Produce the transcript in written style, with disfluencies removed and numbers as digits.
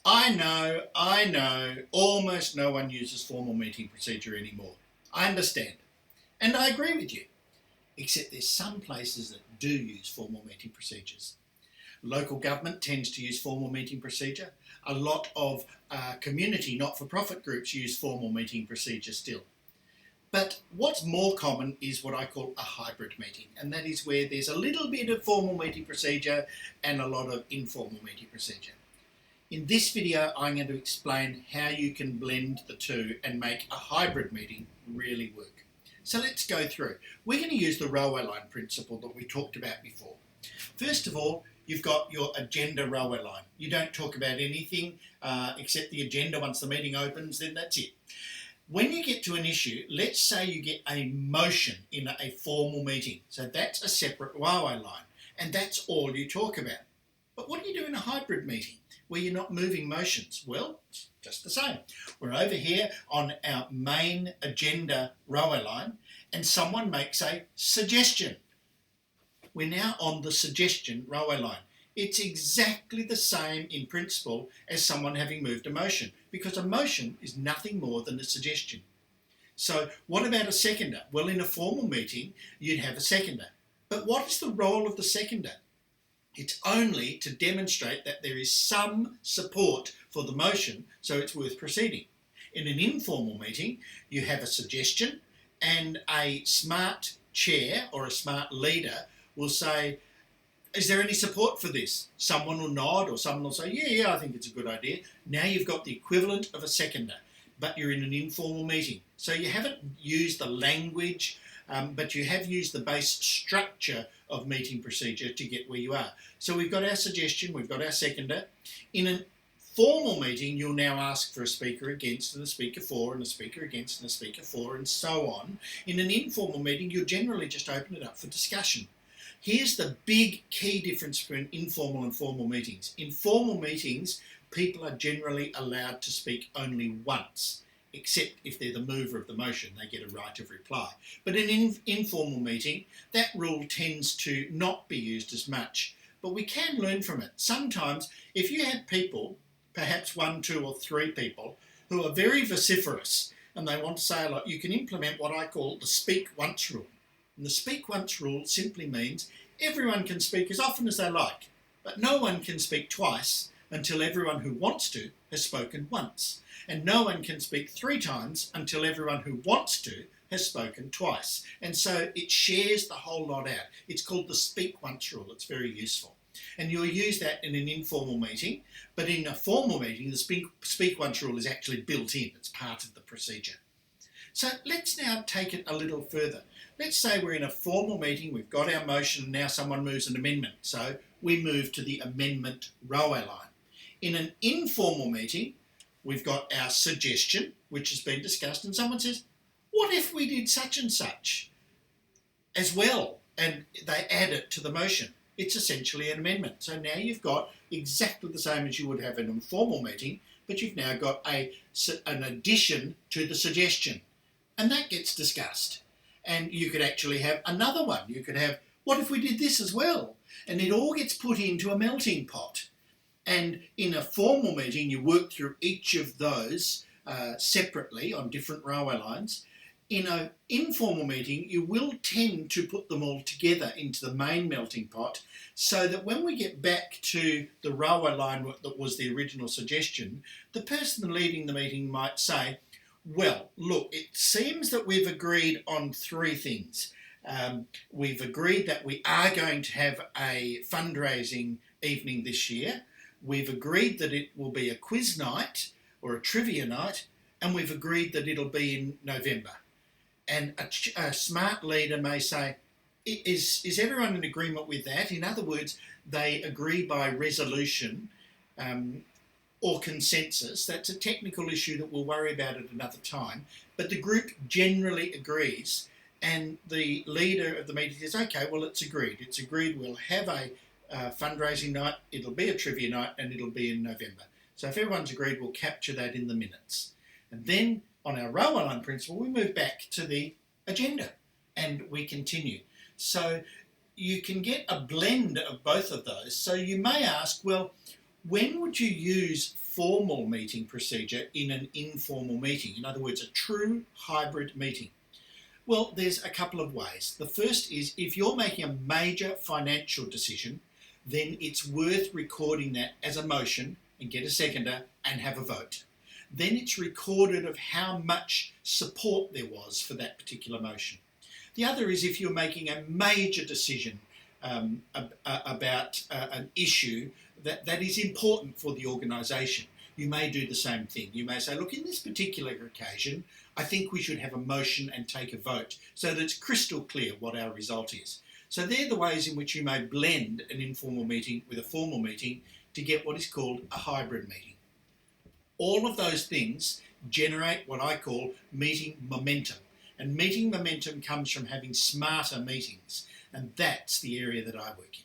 I know, almost no one uses formal meeting procedure anymore. I understand. And I agree with you. Except there's some places that do use formal meeting procedures. Local government tends to use formal meeting procedure. A lot of community not-for-profit groups use formal meeting procedure still. But what's more common is what I call a hybrid meeting, and that is where there's a little bit of formal meeting procedure and a lot of informal meeting procedure. In this video, I'm going to explain how you can blend the two and make a hybrid meeting really work. So let's go through. We're going to use the railway line principle that we talked about before. First of all, you've got your agenda railway line. You don't talk about anything except the agenda. Once the meeting opens, then that's it. When you get to an issue, let's say you get a motion in a formal meeting. So that's a separate railway line, and that's all you talk about. But what do you do in a hybrid meeting where you're not moving motions? Well, it's just the same. We're over here on our main agenda railway line, and someone makes a suggestion. We're now on the suggestion railway line. It's exactly the same in principle as someone having moved a motion, because a motion is nothing more than a suggestion. So what about a seconder? Well, in a formal meeting, you'd have a seconder. But what is the role of the seconder? It's only to demonstrate that there is some support for the motion, so it's worth proceeding. In an informal meeting, you have a suggestion, and a smart chair or a smart leader will say, is there any support for this? Someone will nod, or someone will say, yeah, I think it's a good idea. Now you've got the equivalent of a seconder, but you're in an informal meeting. So you haven't used the language, but you have used the base structure of meeting procedure to get where you are. So we've got our suggestion, we've got our seconder. In a formal meeting, you'll now ask for a speaker against, and a speaker for, and a speaker against, and a speaker for, and so on. In an informal meeting, you'll generally just open it up for discussion. Here's the big key difference between informal and formal meetings. In formal meetings, people are generally allowed to speak only once, except if they're the mover of the motion, they get a right of reply. But in an informal meeting, that rule tends to not be used as much, but we can learn from it. Sometimes, if you have people, perhaps 1, 2 or 3 people, who are very vociferous and they want to say a lot, you can implement what I call the speak once rule. And the speak once rule simply means everyone can speak as often as they like, but no one can speak twice until everyone who wants to has spoken once. And no one can speak 3 times until everyone who wants to has spoken twice. And so it shares the whole lot out. It's called the speak once rule. It's very useful. And you'll use that in an informal meeting, but in a formal meeting, the speak once rule is actually built in. It's part of the procedure. So let's now take it a little further. Let's say we're in a formal meeting, we've got our motion, and now someone moves an amendment. So we move to the amendment railway line. In an informal meeting, we've got our suggestion, which has been discussed, and someone says, what if we did such and such as well? And they add it to the motion. It's essentially an amendment. So now you've got exactly the same as you would have in a formal meeting, but you've now got an addition to the suggestion. And that gets discussed. And you could actually have another one. You could have, what if we did this as well? And it all gets put into a melting pot. And in a formal meeting, you work through each of those separately on different railway lines. In an informal meeting, you will tend to put them all together into the main melting pot, so that when we get back to the railway line that was the original suggestion, the person leading the meeting might say, well, look, it seems that we've agreed on 3 things. We've agreed that we are going to have a fundraising evening this year. We've agreed that it will be a quiz night or a trivia night, and we've agreed that it'll be in November. And a smart leader may say, is everyone in agreement with that? In other words, they agree by resolution or consensus. That's a technical issue that we'll worry about at another time. But the group generally agrees, and the leader of the meeting says, okay, well, it's agreed. It's agreed we'll have a fundraising night, it'll be a trivia night, and it'll be in November. So if everyone's agreed, we'll capture that in the minutes. And then on our railway line principle, we move back to the agenda and we continue. So you can get a blend of both of those. So you may ask, well, When would you use formal meeting procedure in an informal meeting? In other words, a true hybrid meeting. Well, there's a couple of ways. The first is if you're making a major financial decision, then it's worth recording that as a motion and get a seconder and have a vote. Then it's recorded of how much support there was for that particular motion. The other is if you're making a major decision about an issue that is important for the organisation. You may do the same thing. You may say, look, in this particular occasion, I think we should have a motion and take a vote so that it's crystal clear what our result is. So they're the ways in which you may blend an informal meeting with a formal meeting to get what is called a hybrid meeting. All of those things generate what I call meeting momentum. And meeting momentum comes from having smarter meetings. And that's the area that I work in.